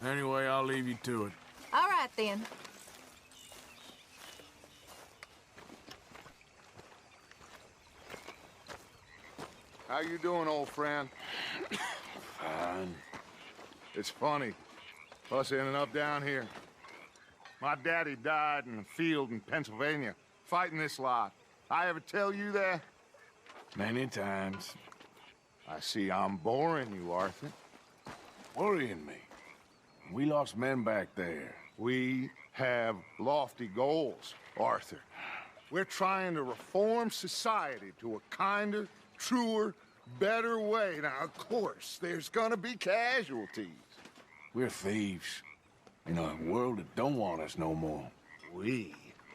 Anyway, I'll leave you to it. All right, then. How you doing, old friend? Fine. It's funny, us ending up down here. My daddy died in a field in Pennsylvania, fighting this lot. I ever tell you that? Many times. I see I'm boring you, Arthur. Worrying me. We lost men back there. We have lofty goals, Arthur. We're trying to reform society to a kinder, truer, better way. Now, of course, there's gonna be casualties. We're thieves. In a world that don't want us no more. We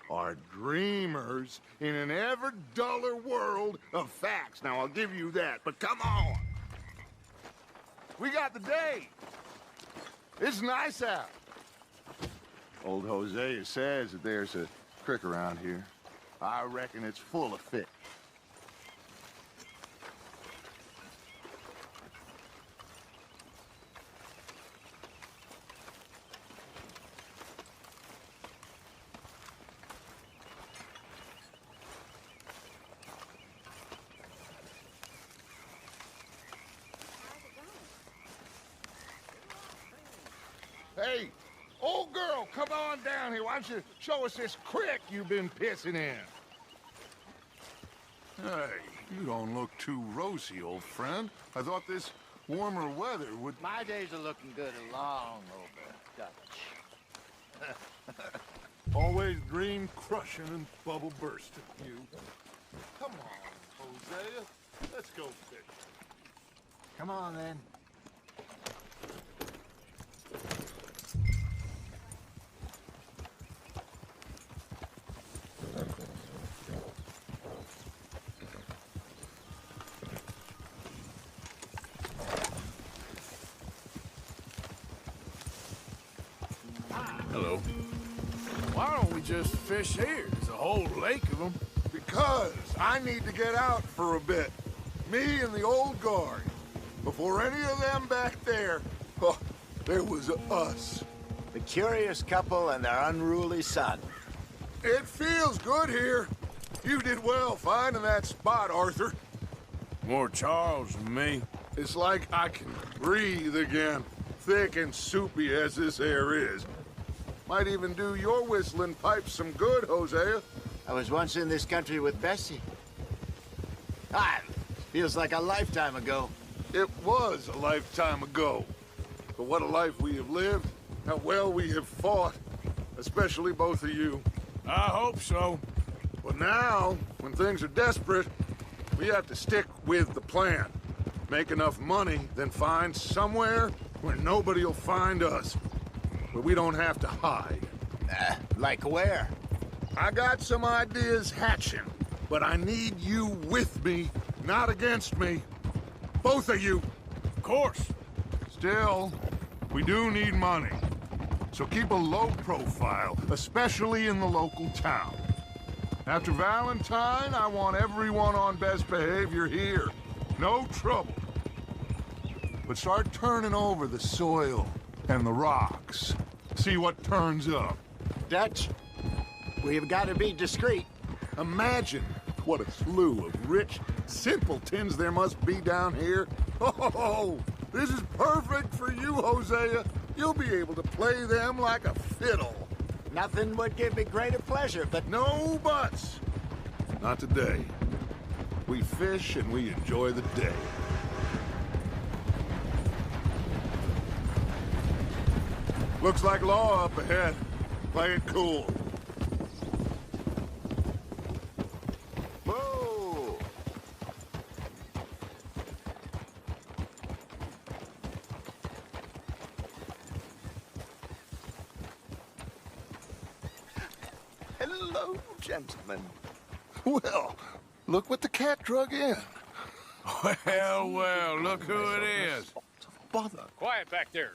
are dreamers in an ever duller world of facts. Now, I'll give you that, but come on. We got the day. It's nice out. Old Hosea says that there's a creek around here. I reckon it's full of fish. Hey, old girl, come on down here. Why don't you show us this creek you've been pissing in? Hey, you don't look too rosy, old friend. I thought this warmer weather would... My days are looking good along over Dutch. Always dream crushing and bubble bursting, you. Come on, Hosea. Let's go fish. Come on, then. Hello. Why don't we just fish here? There's a whole lake of them. Because I need to get out for a bit. Me and the old guard. Before any of them back there, oh, there was us. The curious couple and their unruly son. It feels good here. You did well finding that spot, Arthur. More Charles than me. It's like I can breathe again, thick and soupy as this air is. Might even do your whistling pipes some good, Hosea. I was once in this country with Bessie. Ah, feels like a lifetime ago. It was a lifetime ago. But what a life we have lived. How well we have fought. Especially both of you. I hope so. But now, when things are desperate, we have to stick with the plan. Make enough money, then find somewhere where nobody will find us. Where we don't have to hide. Like where? I got some ideas hatching, but I need you with me, not against me. Both of you. Of course. Still, we do need money. So keep a low profile, especially in the local town. After Valentine, I want everyone on best behavior here. No trouble. But start turning over the soil and the rocks. See what turns up. Dutch, we've got to be discreet. Imagine what a slew of rich simpletons there must be down here. Oh, this is perfect for you, Hosea. You'll be able to play them like a fiddle. Nothing would give me greater pleasure, but... No buts. Not today. We fish and we enjoy the day. Looks like law up ahead. Play it cool. Whoa! Hello, gentlemen. Well, look what the cat drug in. Well, look who it is. Bother. Quiet back there.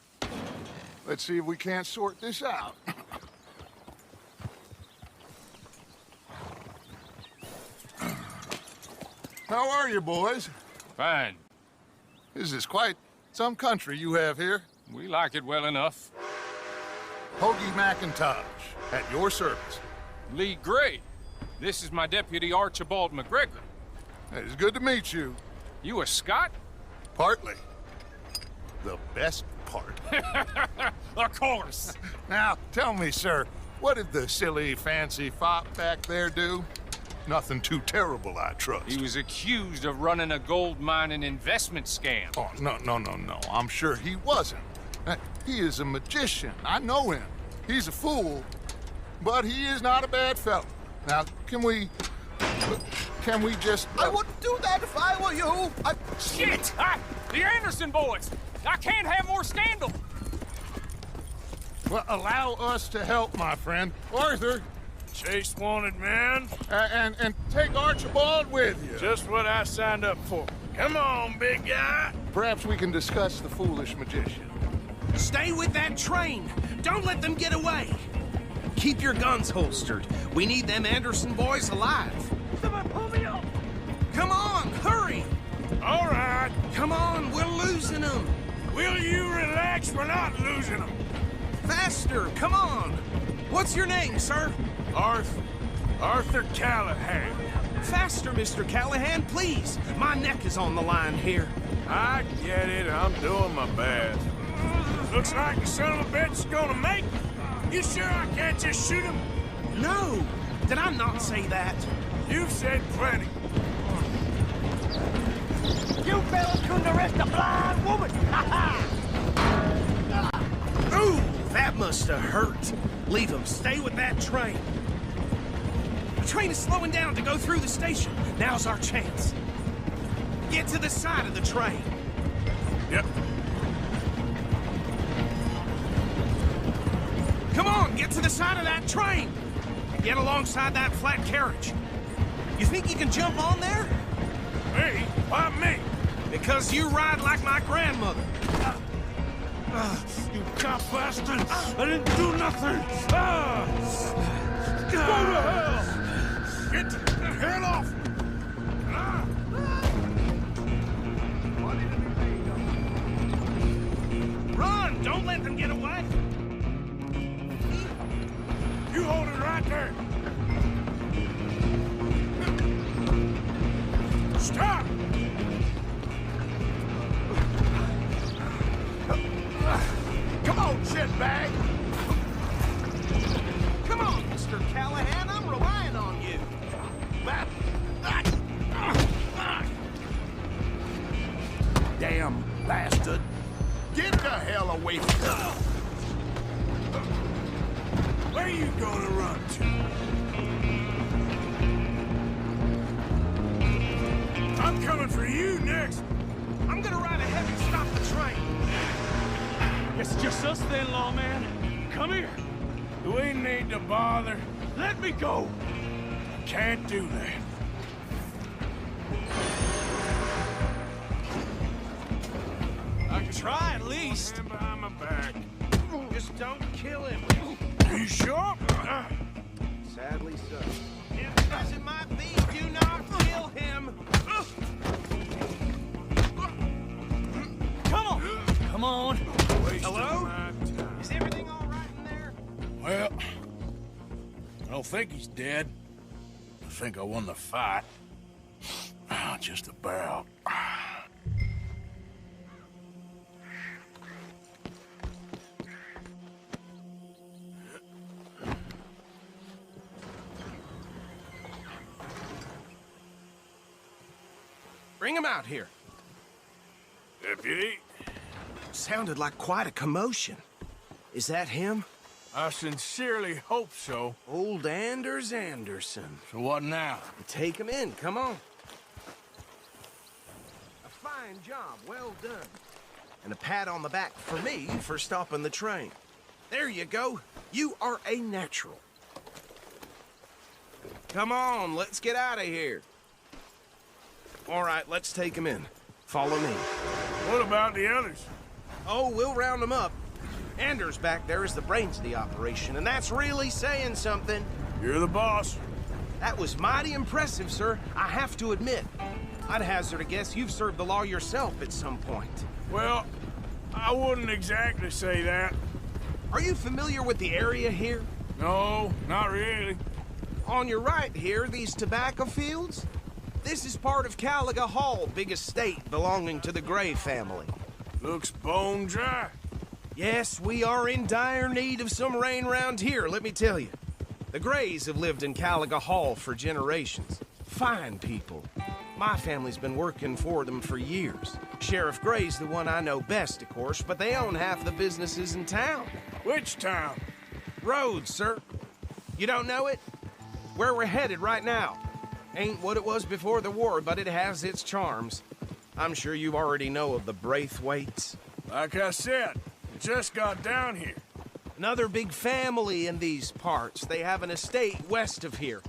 Let's see if we can't sort this out. How are you, boys? Fine. This is quite some country you have here. We like it well enough. Hoagie McIntosh, at your service. Lee Gray. This is my deputy Archibald McGregor. It's good to meet you. You a Scot? Partly. The best part. Of course. Now, tell me, sir, what did the silly, fancy fop back there do? Nothing too terrible, I trust. He was accused of running a gold mining investment scam. Oh, no. I'm sure he wasn't. He is a magician. I know him. He's a fool, but he is not a bad fellow. Now, can we just... I wouldn't do that if I were you. Shit! The Anderson boys! I can't have more scandal! Well, allow us to help, my friend. Arthur, Chase wanted man. and take Archibald with you. Just what I signed up for. Come on, big guy. Perhaps we can discuss the foolish magician. Stay with that train. Don't let them get away. Keep your guns holstered. We need them Anderson boys alive. Someone pull me up. Come on, hurry. All right. Come on, we're losing them. Will you relax? We're not losing them. Faster, come on. What's your name, sir? Arthur Callahan. Faster, Mr. Callahan, please. My neck is on the line here. I get it. I'm doing my best. Looks like the son of a bitch is gonna make it. You sure I can't just shoot him? No. Did I not say that? You've said plenty. You fellas couldn't arrest a blind woman! Ooh, that must have hurt. Leave them. Stay with that train. The train is slowing down to go through the station. Now's our chance. Get to the side of the train. Yep. Come on, get to the side of that train. Get alongside that flat carriage. You think you can jump on there? Me? Why me? Because you ride like my grandmother. You cop bastard! I didn't do nothing! Go to hell! Get the hell off! Run! Don't let them get away! You hold it right there! Stop! Come on, shitbag! Come on, Mr. Callahan, I'm relying on you. Damn bastard! Get the hell away from me! Where you gonna run to? I'm coming for you next! I'm gonna ride ahead and stop the train. It's just us then, lawman. Come here. Do we need to bother? Let me go. Can't do that. I can try at least. Stand behind my back. Just don't kill him. You sure? Sadly so. As it might be, do not kill him. Come on. Come on. Hello? Is everything all right in there? Well, I don't think he's dead. I think I won the fight. Just about. Bring him out here. Deputy, Sounded like quite a commotion. Is that him? I sincerely hope so. Old Anders Anderson. So what now? Take him in, come on. A fine job, well done. And a pat on the back for me for stopping the train. There you go. You are a natural. Come on, let's get out of here. All right, let's take him in. Follow me. What about the others? Oh, we'll round them up. Anders back there is the brains of the operation, and that's really saying something. You're the boss. That was mighty impressive, sir. I have to admit. I'd hazard a guess you've served the law yourself at some point. Well, I wouldn't exactly say that. Are you familiar with the area here? No, not really. On your right here, these tobacco fields? This is part of Caliga Hall, big estate belonging to the Gray family. Looks bone dry. Yes, we are in dire need of some rain round here, let me tell you. The Grays have lived in Caliga Hall for generations. Fine people. My family's been working for them for years. Sheriff Gray's the one I know best, of course, but they own half the businesses in town. Which town? Rhodes, sir. You don't know it? Where we're headed right now. Ain't what it was before the war, but it has its charms. I'm sure you already know of the Braithwaites. Like I said, just got down here. Another big family in these parts. They have an estate west of here.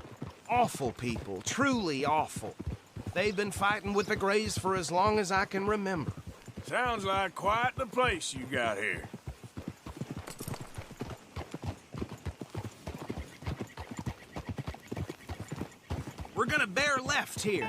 Awful people, truly awful. They've been fighting with the Grays for as long as I can remember. Sounds like quite the place you got here. We're gonna bear left here.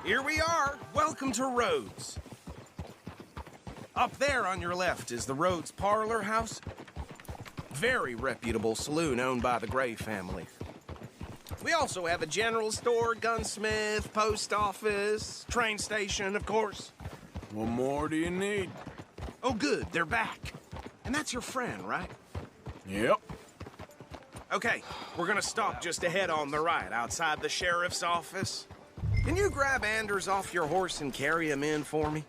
Here we are. Welcome to Rhodes. Up there on your left is the Rhodes Parlor House. Very reputable saloon owned by the Gray family. We also have a general store, gunsmith, post office, train station, of course. What more do you need? Oh, good. They're back. And that's your friend, right? Yep. Okay, we're gonna stop just ahead on the right, outside the sheriff's office. Can you grab Anders off your horse and carry him in for me?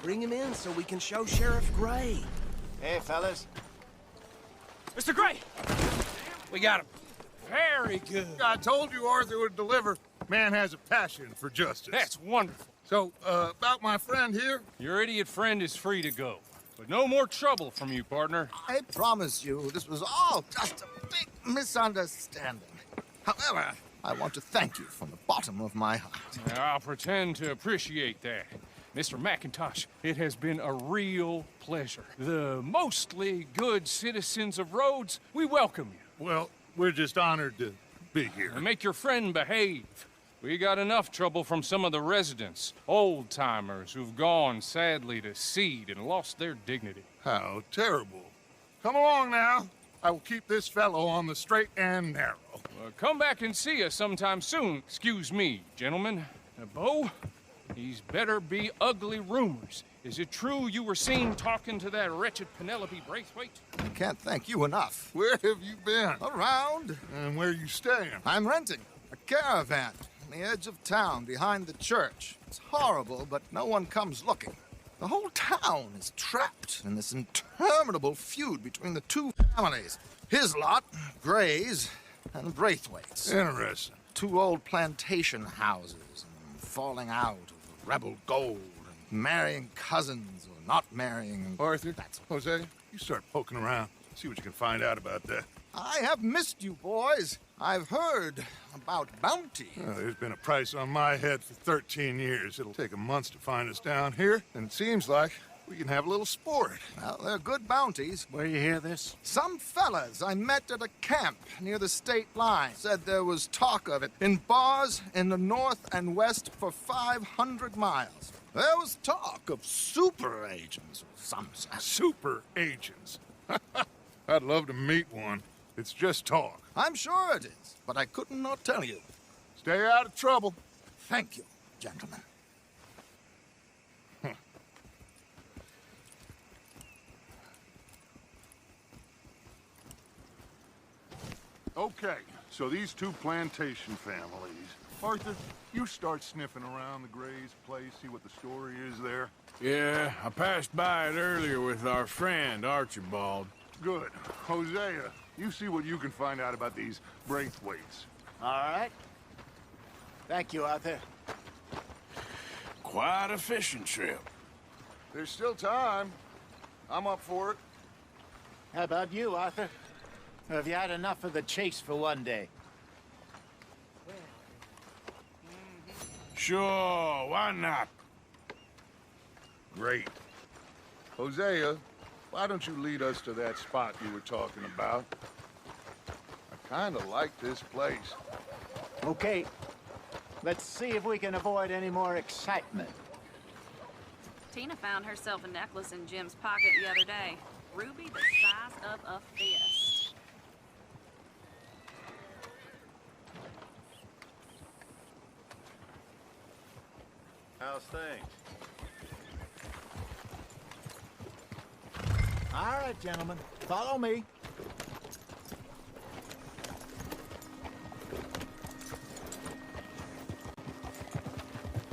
Bring him in so we can show Sheriff Gray. Hey, fellas. Mr. Gray! We got him. Very good. I told you Arthur would deliver. Man has a passion for justice. That's wonderful. So, about my friend here? Your idiot friend is free to go. But no more trouble from you, partner. I promise you, this was all just a big misunderstanding. However, I want to thank you from the bottom of my heart. I'll pretend to appreciate that. Mr. McIntosh, it has been a real pleasure. The mostly good citizens of Rhodes, we welcome you. Well, we're just honored to be here. And make your friend behave. We got enough trouble from some of the residents, old-timers who've gone, sadly, to seed and lost their dignity. How terrible. Come along now. I will keep this fellow on the straight and narrow. Come back and see us sometime soon. Excuse me, gentlemen. Bo, these better be ugly rumors. Is it true you were seen talking to that wretched Penelope Braithwaite? I can't thank you enough. Where have you been? Around. And where you staying? I'm renting a caravan on the edge of town behind the church. It's horrible, but no one comes looking. The whole town is trapped in this interminable feud between the two families. His lot, Gray's, and Braithwaite's. Interesting. Two old plantation houses, and falling out of rebel gold, and marrying cousins or not marrying. Arthur, That's Jose, you start poking around. See what you can find out about that. I have missed you, boys. I've heard about bounty. Well, there's been a price on my head for 13 years. It'll take a month to find us down here, and it seems like we can have a little sport. Well, they're good bounties. Where you hear this? Some fellas I met at a camp near the state line said there was talk of it in bars in the north and west for 500 miles. There was talk of super agents, some said. Super agents. I'd love to meet one. It's just talk. I'm sure it is, but I couldn't not tell you. Stay out of trouble. Thank you, gentlemen. Okay, so these two plantation families. Arthur, you start sniffing around the Gray's place, see what the story is there. Yeah, I passed by it earlier with our friend, Archibald. Good. Hosea, you see what you can find out about these Braithwaites. All right. Thank you, Arthur. Quite a fishing trip. There's still time. I'm up for it. How about you, Arthur? Or have you had enough of the chase for one day? Sure, why not? Great. Hosea, why don't you lead us to that spot you were talking about? I kind of like this place. Okay. Let's see if we can avoid any more excitement. Tina found herself a necklace in Jim's pocket the other day. Ruby the size of a fist. How's things? All right, gentlemen. Follow me.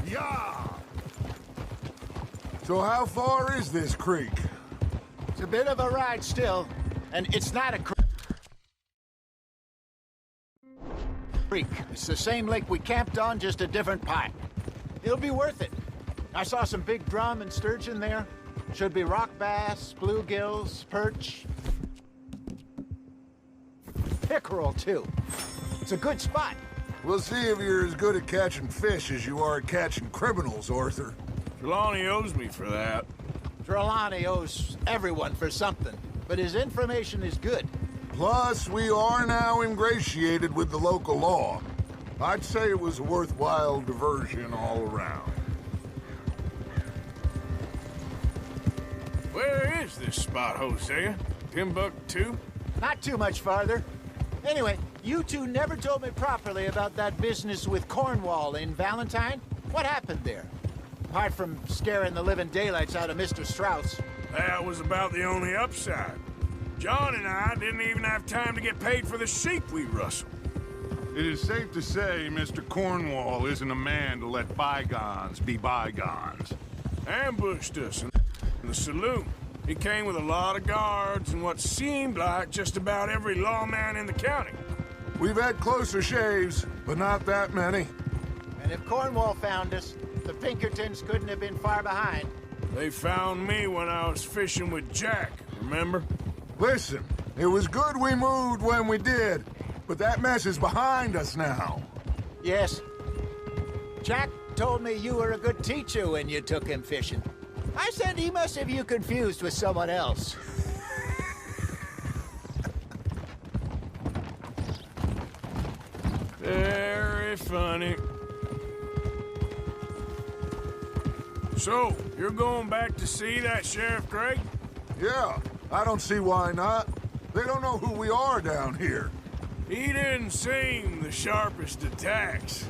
Yeah! So how far is this creek? It's a bit of a ride still, and it's not a creek. It's the same lake we camped on, just a different part. It'll be worth it. I saw some big drum and sturgeon there. Should be rock bass, bluegills, perch. Pickerel, too. It's a good spot. We'll see if you're as good at catching fish as you are at catching criminals, Arthur. Trelawney owes me for that. Trelawney owes everyone for something, but his information is good. Plus, we are now ingratiated with the local law. I'd say it was a worthwhile diversion all around. Where is this spot, Hosea? Timbuktu? Not too much farther. Anyway, you two never told me properly about that business with Cornwall in Valentine. What happened there? Apart from scaring the living daylights out of Mr. Strauss. That was about the only upside. John and I didn't even have time to get paid for the sheep we rustled. It is safe to say Mr. Cornwall isn't a man to let bygones be bygones. Ambushed us in the saloon. He came with a lot of guards and what seemed like just about every lawman in the county. We've had closer shaves, but not that many. And if Cornwall found us, the Pinkertons couldn't have been far behind. They found me when I was fishing with Jack, remember? Listen, it was good we moved when we did, but that mess is behind us now. Yes. Jack told me you were a good teacher when you took him fishing. I said he must have you confused with someone else. Very funny. So, you're going back to see that Sheriff Craig? Yeah, I don't see why not. They don't know who we are down here. He didn't seem the sharpest attacks.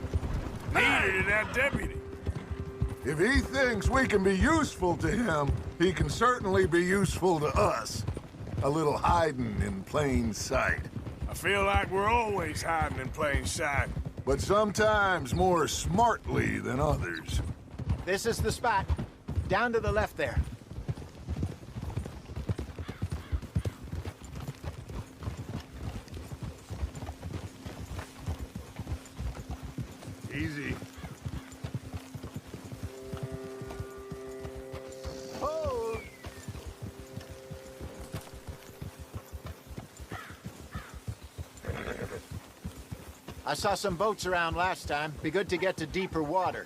Neither did that deputy. If he thinks we can be useful to him, he can certainly be useful to us. A little hiding in plain sight. I feel like we're always hiding in plain sight. But sometimes more smartly than others. This is the spot. Down to the left there. Easy. Oh! I saw some boats around last time. Be good to get to deeper water.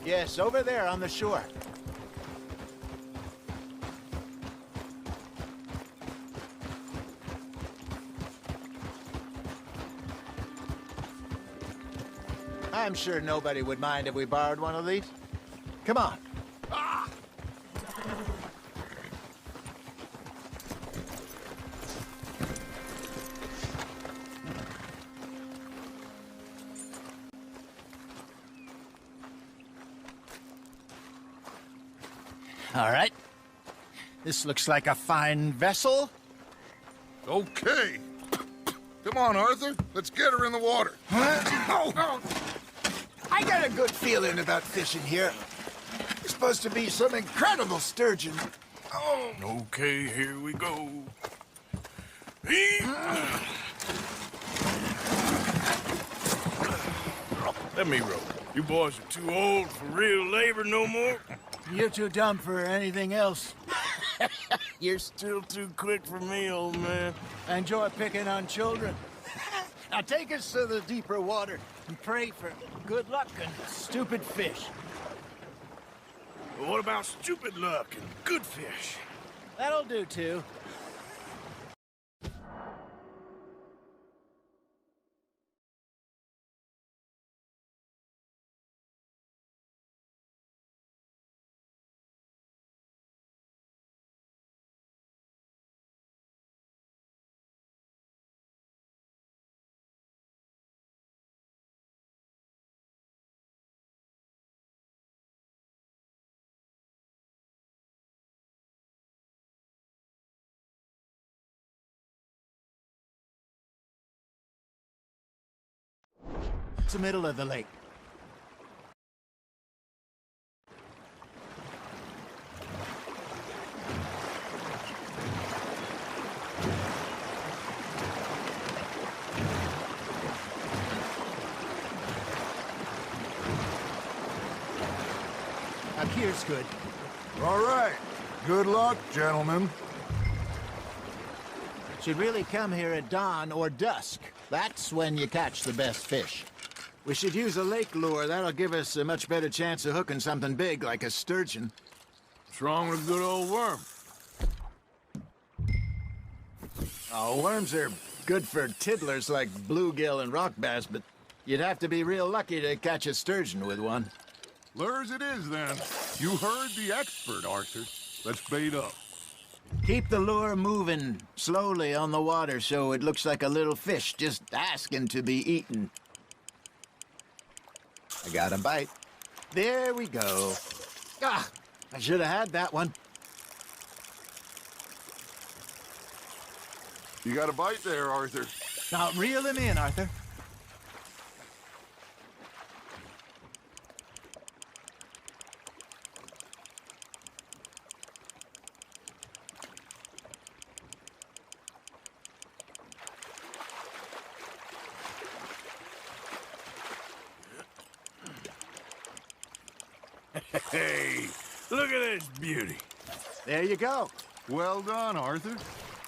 Yes, over there on the shore. I'm sure nobody would mind if we borrowed one of these. Come on. All right. This looks like a fine vessel. Okay. Come on, Arthur. Let's get her in the water. I got a good feeling about fishing here. There's supposed to be some incredible sturgeon. Oh, Okay, here we go. Let me rope. You boys are too old for real labor no more. You're too dumb for anything else. You're still too quick for me, old man. I enjoy picking on children. Now take us to the deeper water and pray for good luck and stupid fish. But what about stupid luck and good fish? That'll do, too. It's the middle of the lake. Up here's good. All right. Good luck, gentlemen. Should really come here at dawn or dusk. That's when you catch the best fish. We should use a lake lure. That'll give us a much better chance of hooking something big like a sturgeon. What's wrong with a good old worm? Oh, worms are good for tiddlers like bluegill and rock bass, but you'd have to be real lucky to catch a sturgeon with one. Lures it is, then. You heard the expert, Arthur. Let's bait up. Keep the lure moving slowly on the water so it looks like a little fish just asking to be eaten. I got a bite. There we go. Ah, I should have had that one. You got a bite there, Arthur. Now reel him in, Arthur. Hey, look at this beauty. There you go. Well done, Arthur.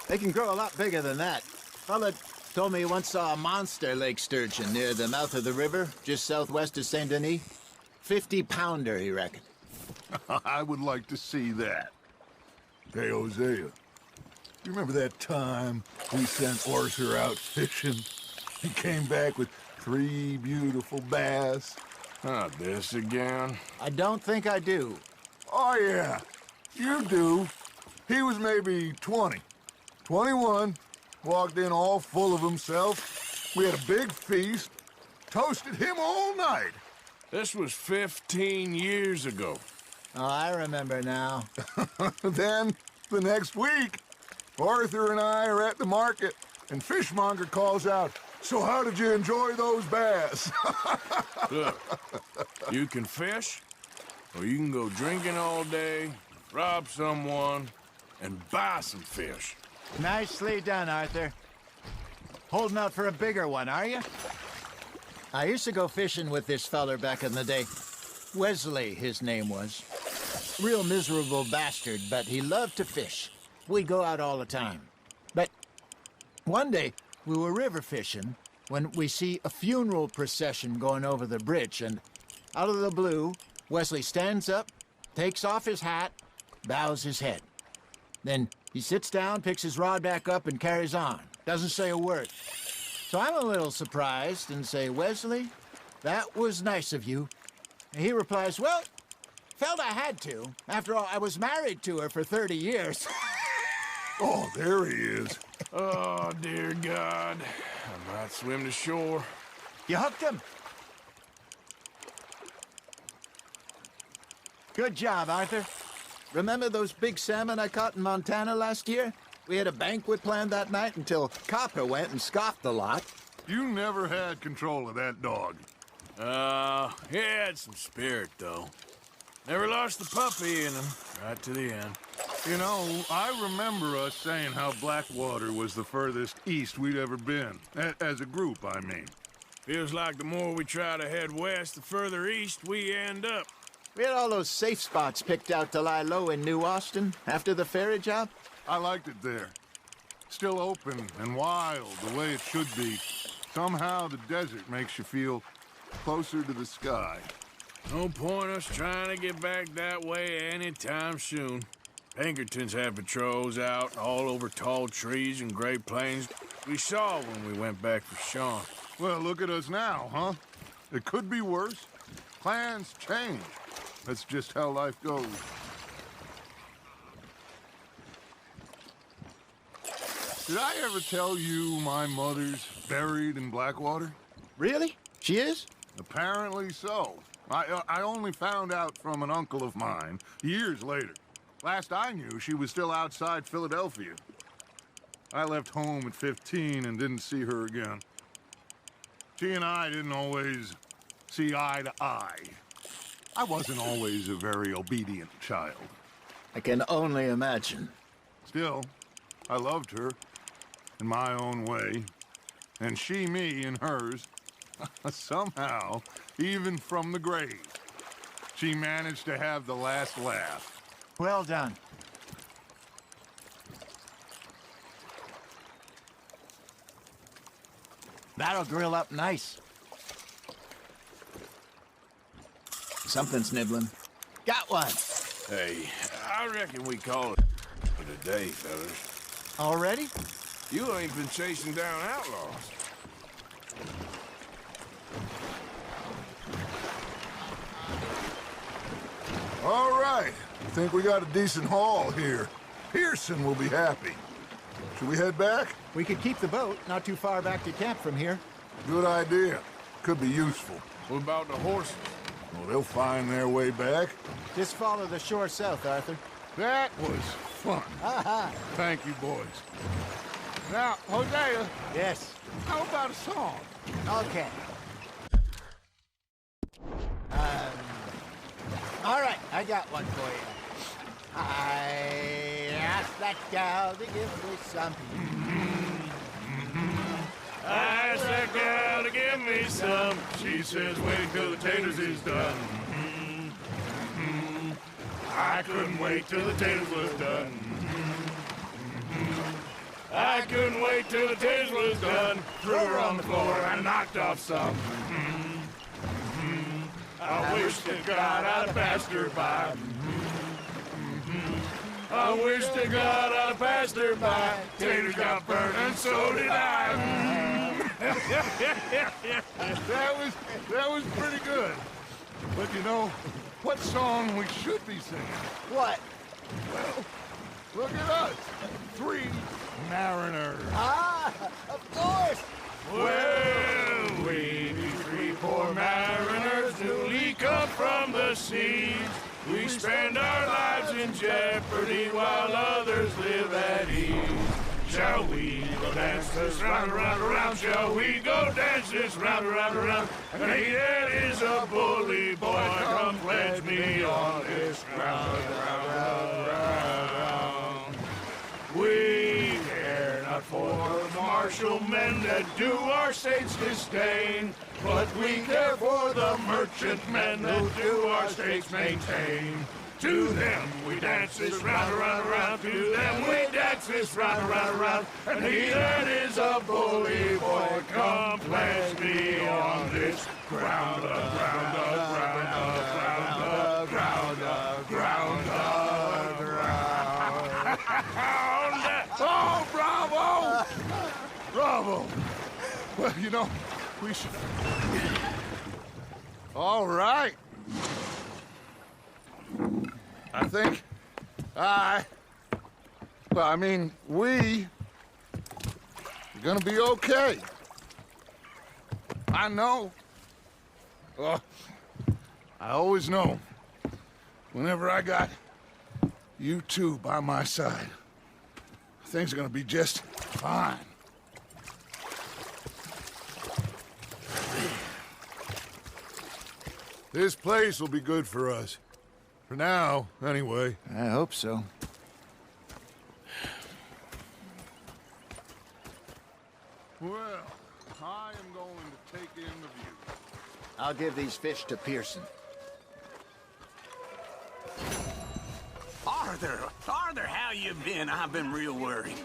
They can grow a lot bigger than that. Fella told me he once saw a monster lake sturgeon near the mouth of the river, just southwest of Saint Denis. 50-pounder, he reckoned. I would like to see that. Hey, Hosea, you remember that time we sent Arthur out fishing? He came back with 3 beautiful bass. Not this again. I don't think I do. Oh, yeah, you do. He was maybe 20, 21, walked in all full of himself. We had a big feast, toasted him all night. This was 15 years ago. Oh, I remember now. Then, the next week, Arthur and I are at the market, and Fishmonger calls out, "So how did you enjoy those bass?" Look, you can fish, or you can go drinking all day, rob someone, and buy some fish. Nicely done, Arthur. Holding out for a bigger one, are you? I used to go fishing with this feller back in the day. Wesley, his name was. Real miserable bastard, but he loved to fish. We'd go out all the time. But one day, we were river fishing when we see a funeral procession going over the bridge, and out of the blue, Wesley stands up, takes off his hat, bows his head. Then he sits down, picks his rod back up, and carries on. Doesn't say a word. So I'm a little surprised and say, "Wesley, that was nice of you." And he replies, "Well, felt I had to. After all, I was married to her for 30 years. Oh, there he is. Oh, dear God. I might swim to shore. You hooked him. Good job, Arthur. Remember those big salmon I caught in Montana last year? We had a banquet planned that night until Copper went and scoffed a lot. You never had control of that dog. He had some spirit, though. Never lost the puppy in him, right to the end. You know, I remember us saying how Blackwater was the furthest east we'd ever been. As a group, I mean. Feels like the more we try to head west, the further east we end up. We had all those safe spots picked out to lie low in New Austin after the ferry job. I liked it there. Still open and wild, the way it should be. Somehow the desert makes you feel closer to the sky. No point us trying to get back that way anytime soon. Pinkertons had patrols out all over tall trees and Great Plains. We saw when we went back for Sean. Well, look at us now, huh? It could be worse. Plans change. That's just how life goes. Did I ever tell you my mother's buried in Blackwater? Really? She is? Apparently so. I only found out from an uncle of mine years later. Last I knew, she was still outside Philadelphia. I left home at 15 and didn't see her again. She and I didn't always see eye to eye. I wasn't always a very obedient child. I can only imagine. Still, I loved her in my own way, and she me in hers. Somehow, even from the grave, she managed to have the last laugh. Well done. That'll grill up nice. Something's nibbling. Got one. Hey, I reckon we call it for the day, fellas. Already? You ain't been chasing down outlaws. All right. I think we got a decent haul here. Pearson will be happy. Should we head back? We could keep the boat not too far back to camp from here. Good idea. Could be useful. What about the horses? Well, they'll find their way back. Just follow the shore south, Arthur. That was fun. Thank you, boys. Now, Hosea, Yes. how about a song? Okay. All right, I got one for you. I asked that gal to give me some. I asked that gal to give me some. She says, wait till the taters is done. I couldn't wait till the taters was done. I couldn't wait till the taters was done. Threw her on the floor and knocked off some. I wish to God I'd passed her by. I wish to God I'd passed her by. Taters got burned and so did I. That was pretty good. But you know, what song we should be singing? What? Well, look at us. 3 mariners. Ah, of course. Well, we be 3 poor mariners newly come from the seas. We spend our lives in jeopardy while others live at ease. Shall we go dance this round, around, around? Shall we go dance this round, around, around? And he that is a bully boy, come pledge me on this ground, round, round. We care not for the martial men that do our states disdain, but we care for the merchant men that do our states maintain. To them we dance this round, around, around. To them we dance this round, around, around. And he that is a bully boy, come pledge me on this ground, ground, ground, ground, ground, ground, ground. Oh, bravo! Bravo! Well, you know, we should... All right. I think we are gonna be okay. I know. I always know. Whenever I got you two by my side, things are gonna be just fine. This place will be good for us. For now, anyway. I hope so. Well, I am going to take in the view. I'll give these fish to Pearson. Arthur, how you been? I've been real worried.